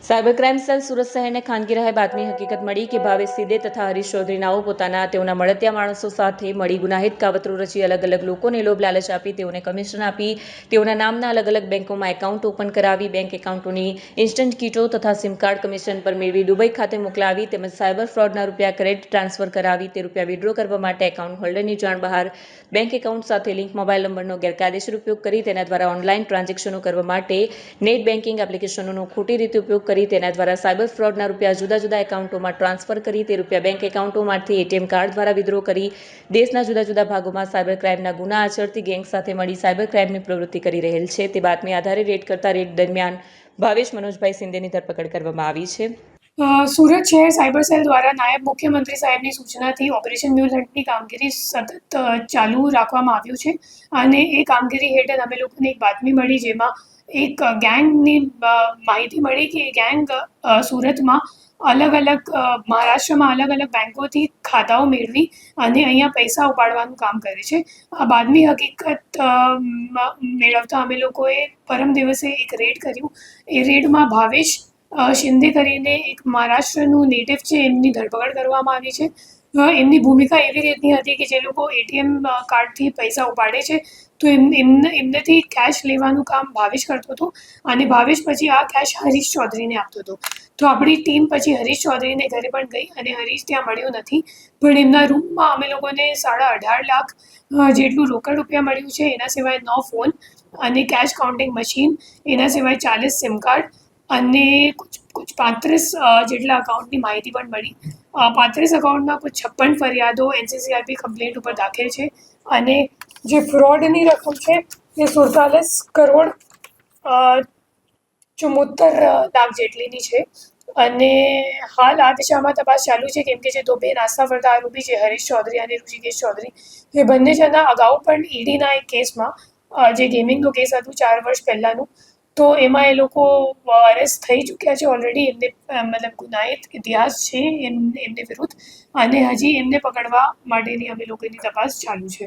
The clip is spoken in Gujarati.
સાયબર ક્રાઇમ સેલ સુરત શહેરને ખાનગી રાહે બાતમી હકીકત મળી કે ભાવેશ સીદે તથા હરીશ ચૌધરી નાઓ તેઓના મળતિયા માણસો સાથે મળી ગુનાહિત કાવતરો રચી અલગ અલગ લોકોને લોભ લાલચ આપી તેઓને કમિશન આપી તેઓના નામના અલગ અલગ બેંકોમાં એકાઉન્ટ ઓપન કરાવી બેંક એકાઉન્ટોની ઇન્સ્ટન્ટ કીટો તથા સિમ કાર્ડ કમિશન પર મેળવી દુબઈ ખાતે મોકલાવી તેમજ સાયબર ફ્રોડના રૂપિયા ક્રેડિટ ટ્રાન્સફર કરાવી તે રૂપિયા વિડ્રો કરવા માટે એકાઉન્ટ હોલ્ડરની જાણ બહાર બેંક એકાઉન્ટ સાથે લિંક મોબાઈલ નંબરનો ગેરકાયદેસર ઉપયોગ કરી તેના દ્વારા ઓનલાઈન ટ્રાન્ઝેક્શનો કરવા માટે નેટ બેન્કિંગ એપ્લિકેશનોનો ખોટી રીતે ઉપયોગ કરી તેના દ્વારા સાયબર ફ્રોડના રૂપિયા જુદા જુદા એકાઉન્ટોમાં ટ્રાન્સફર કરી તે રૂપિયા બેંક એકાઉન્ટોમાંથી એટીએમ કાર્ડ દ્વારા વિડ્રો કરી દેશના જુદા જુદા ભાગોમાં સાયબર ક્રાઇમના ગુના આચરતી ગેંગ સાથે મળી સાયબર ક્રાઇમની પ્રવૃત્તિ કરી રહેલ છે તે બાતમી આધારે રેડ કરતા રેડ દરમિયાન ભાવેશ મનોજભાઈ સિંદેની ધરપકડ કરવામાં આવી છે। સુરત શહેર સાયબર સેલ દ્વારા નાયબ મુખ્યમંત્રી સાહેબની સૂચનાથી ઓપરેશન મ્યુલ હન્ટની કામગીરી સતત ચાલુ રાખવામાં આવ્યું છે અને એ કામગીરી હેઠળ અમે લોકોને એક બાતમી મળી જેમાં એક ગેંગની માહિતી મળી કે એ ગેંગ સુરતમાં અલગ અલગ મહારાષ્ટ્રમાં અલગ અલગ બેંકોથી ખાતાઓ મેળવી અને અહીંયા પૈસા ઉપાડવાનું કામ કરે છે। આ બાદમી હકીકત મેળવતા અમે લોકોએ પરમ દિવસે એક રેડ કર્યું। એ રેડમાં ભાવેશ શિંદે કરીને એક મહારાષ્ટ્રનું નેટિવ છે એમની ધરપકડ કરવામાં આવી છે। એમની ભૂમિકા એવી રીતની હતી કે જે લોકો એટીએમ કાર્ડથી પૈસા ઉપાડે છે તો એમનેથી કેશ લેવાનું કામ ભાવેશ કરતો હતો અને ભાવેશ પછી આ કેશ હરીશ ચૌધરીને આપતો હતો। તો આપણી ટીમ પછી હરીશ ચૌધરીને ઘરે પણ ગઈ અને હરીશ ત્યાં મળ્યો નથી પણ એમના રૂમમાં અમે લોકોને 18.5 લાખ જેટલું રોકડ રૂપિયા મળ્યું છે। એના સિવાય 9 ફોન અને કેશ કાઉન્ટિંગ મશીન, એના સિવાય 40 સિમ કાર્ડ અને कुछ 35 જેટલા અકાઉન્ટની માહિતી પણ મળી। 35 અકાઉન્ટમાં કુછ 56 ફરિયાદો NCCRP કમ્પ્લેન્ટ ઉપર દાખલ છે અને જે ફ્રોડની રકમ છે એ 47 કરોડ 74 લાખ જેટલીની છે અને હાલ આ દિશામાં તપાસ ચાલુ છે કેમ કે જે બે નાસ્તા ફરતા આરોપી છે હરીશ ચૌધરી અને ઋષિકેશ ચૌધરી એ બંને જણા અગાઉ પણ ઈડીના એક કેસમાં જે ગેમિંગનો કેસ હતું 4 વર્ષ પહેલાંનું તો એમાં એ લોકો અરેસ્ટ થઈ ચૂક્યા છે ઓલરેડી। એમને મતલબ ગુનાહિત ઇતિહાસ છે એમને વિરુદ્ધ અને હજી એમને પકડવા માટેની અમે લોકોની તપાસ ચાલુ છે।